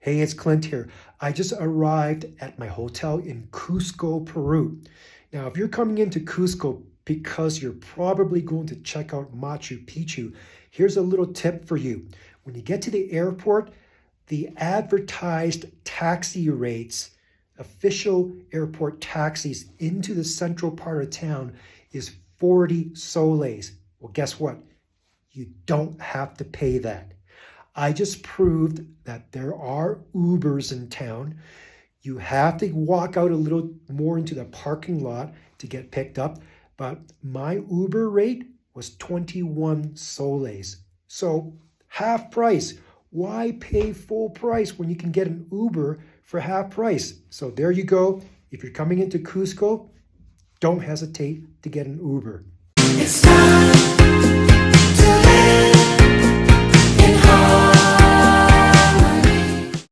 Hey, it's Clint here. I just arrived at my hotel in Cusco, Peru. Now, if you're coming into Cusco because you're probably going to check out Machu Picchu, here's a little tip for you. When you get to the airport, the advertised taxi rates, official airport taxis into the central part of town is 40 soles. Well, guess what? You don't have to pay that. I just proved that there are Ubers in town. You have to walk out a little more into the parking lot to get picked up, but my Uber rate was 21 soles. So half price. Why pay full price when you can get an Uber for half price? So there you go. If you're coming into Cusco, don't hesitate to get an Uber.